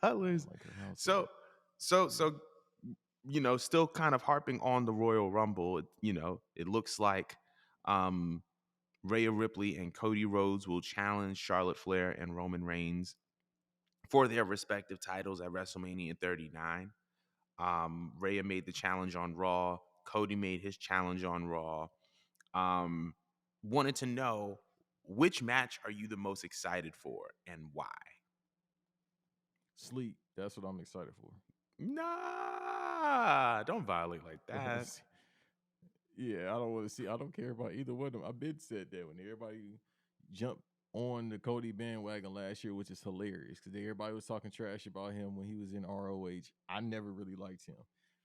colors. like her house So, either. so, Yeah. so, still kind of harping on the Royal Rumble. It looks like um, Rhea Ripley and Cody Rhodes will challenge Charlotte Flair and Roman Reigns for their respective titles at WrestleMania 39. Rhea made the challenge on Raw. Cody made his challenge on Raw. Um, Wanted to know, which match are you the most excited for and why? Sleep. That's what I'm excited for. Nah, don't violate like I want to that. see. Yeah, I don't want to see. I don't care about either one of them. I've been said that when everybody jumped on the Cody bandwagon last year, which is hilarious because everybody was talking trash about him when he was in ROH. I never really liked him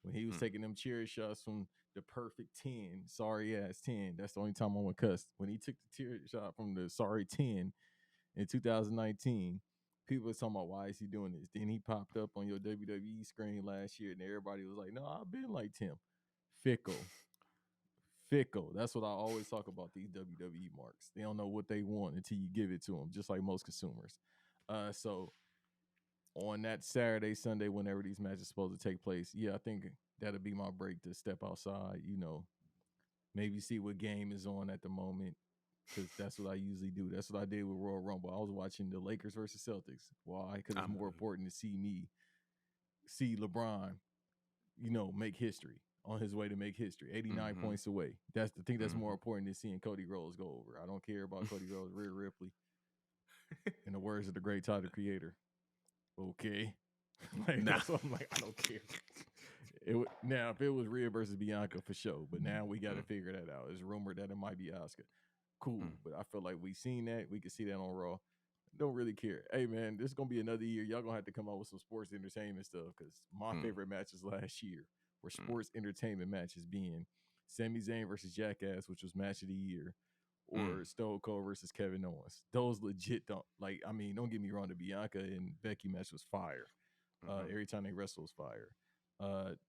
when he was Mm, taking them chair shots from the perfect 10, sorry ass 10. That's the only time I want to cuss. When he took the chair shot from the sorry 10 in 2019. People was talking about why is he doing this. Then he popped up on your WWE screen last year, and everybody was like, "No, I've been like him." Fickle, fickle. That's what I always talk about. These WWE marks. They don't know what they want until you give it to them, just like most consumers. So on that Saturday, Sunday, whenever these matches are supposed to take place, yeah, I think that'll be my break to step outside. Maybe see what game is on at the moment because that's what I usually do. That's what I did with Royal Rumble. I was watching the Lakers versus Celtics. Why? Because it's I'm more important to see LeBron, make history on his way to make history. 89 mm-hmm, points away. That's the thing that's more mm-hmm. important than seeing Cody Rhodes go over. I don't care about Cody Rhodes, Rhea Ripley, in the words of the great Tyler Creator. Okay. Like Nah. that's what I'm like, I don't care. Now if it was Rhea versus Bianca for sure, but now we got to Mm, figure that out. It's rumored that it might be Oscar. Cool, mm, but I feel like we seen that. We can see that on Raw. Don't really care. Hey man, this is gonna be another year. Y'all gonna have to come up with some sports entertainment stuff because my mm, favorite matches last year were mm, sports entertainment matches, being Sami Zayn versus Jackass, which was match of the year, mm, or Stone Cold versus Kevin Owens. Those legit don't like. I mean, don't get me wrong. The Bianca and Becky match was fire. mm-hmm. Every time they wrestled was fire.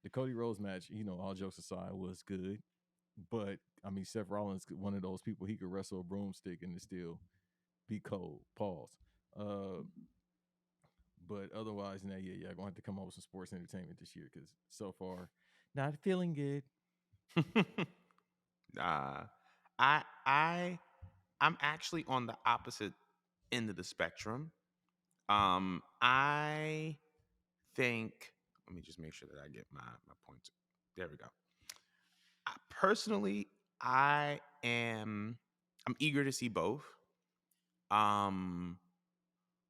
The Cody Rhodes match, all jokes aside, was good. But I mean, Seth Rollins, one of those people, he could wrestle a broomstick and it still be cold. Pause. Uh, but otherwise, now, yeah, gonna have to come up with some sports entertainment this year because so far, not feeling good. Nah, I, I, I'm actually on the opposite end of the spectrum. I think. Let me just make sure that I get my points. There we go. Personally, I am. I'm eager to see both. Um,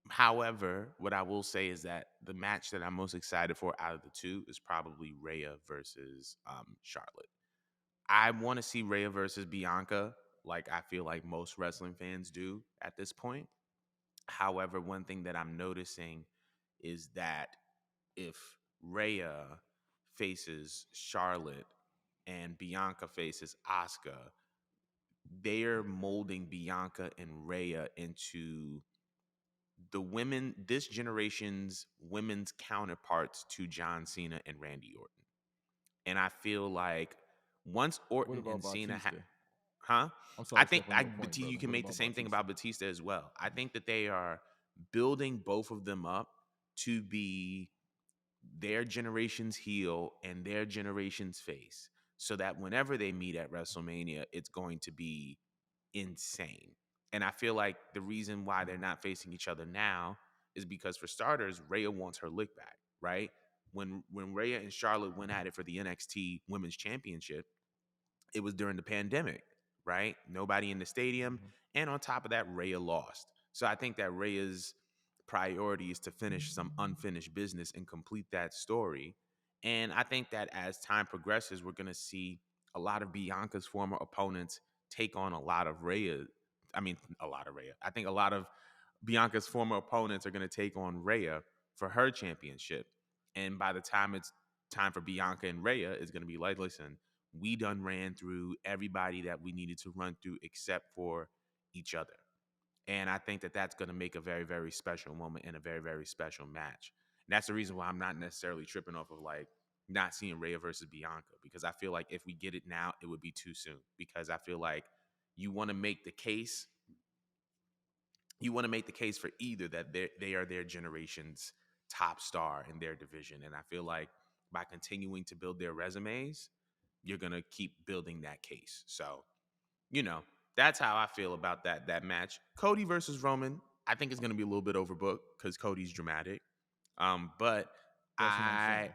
However, what I will say is that the match that I'm most excited for out of the two is probably Rhea versus Charlotte. I want to see Rhea versus Bianca, like I feel like most wrestling fans do at this point. However, one thing that I'm noticing is that if Rhea faces Charlotte and Bianca faces Asuka, they're molding Bianca and Rhea into this generation's women's counterparts to John Cena and Randy Orton. And I feel like once What Orton about and Cena Batista? huh? I'm I sorry, think step on your point, You brother. can What make the about same thing Batista? about Batista as well. I think that they are building both of them up to be their generation's heel and their generation's face, so that whenever they meet at WrestleMania, it's going to be insane. And I feel like the reason why they're not facing each other now is because, for starters, Rhea wants her lick back, right? When Rhea and Charlotte went at it for the NXT Women's Championship, it was during the pandemic, right? Nobody in the stadium. Mm-hmm. And on top of that, Rhea lost. So I think that Rhea's priority is to finish some unfinished business and complete that story. And I think that as time progresses, we're going to see a lot of Bianca's former opponents take on a lot of Rhea. I mean, a lot of Rhea. I think a lot of Bianca's former opponents are going to take on Rhea for her championship. And by the time it's time for Bianca and Rhea, it's going to be like, listen, we done ran through everybody that we needed to run through except for each other. And I think that that's going to make a very, very special moment and a very, very special match. And that's the reason why I'm not necessarily tripping off of like not seeing Rhea versus Bianca, because I feel like if we get it now, it would be too soon. Because I feel like you want to make the case, for either that they are their generation's top star in their division. And I feel like by continuing to build their resumes, you're gonna keep building that case. So, you know, that's how I feel about that match. Cody versus Roman, I think it's gonna be a little bit overbooked because Cody's dramatic. But That's what I'm I saying.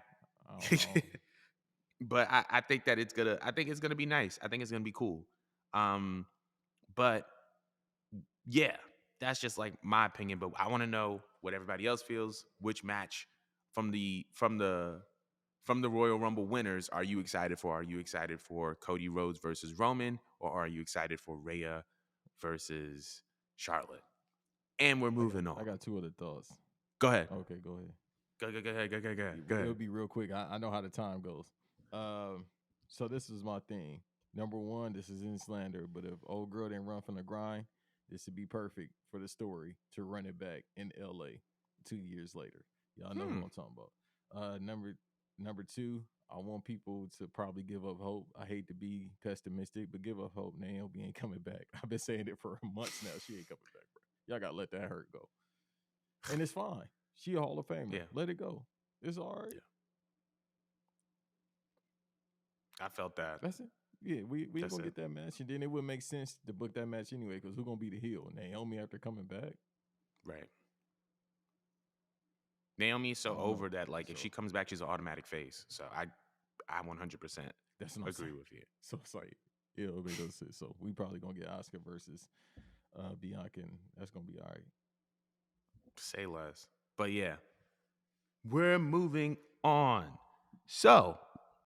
I don't, but I think that it's gonna be nice. I think it's gonna be cool. But yeah, that's just like my opinion. But I want to know what everybody else feels. Which match from the Royal Rumble winners are you excited for? Are you excited for Cody Rhodes versus Roman, or are you excited for Rhea versus Charlotte? And we're moving on. I got two other thoughts. Go ahead. Okay, go ahead. Go ahead. Go It'll ahead. be real quick. I know how the time goes. Um, so this is my thing. Number one, this is in slander, but if old girl didn't run from the grind, this would be perfect for the story to run it back in LA 2 years later. Y'all know who Hmm. I'm talking about. Number two, I want people to probably give up hope. I hate to be pessimistic, but give up hope. Naomi ain't coming back. I've been saying it for months now. She ain't coming back, bro. Y'all gotta let that hurt go. And it's fine. She a Hall of Famer. Yeah. Let it go. It's all right. Yeah. I felt that. That's it. Yeah, we ain't That's gonna it. get that match, and then it would make sense to book that match anyway. Because who's gonna be the heel? Naomi after coming back? Right. Naomi is I so don't know. over that like if So she comes back, she's an automatic face. So I 100% that's what I'm agree saying. with you. So it's like it'll make no sense. So we probably gonna get Oscar versus Bianca, and that's gonna be all right. Say less. But yeah, we're moving on. So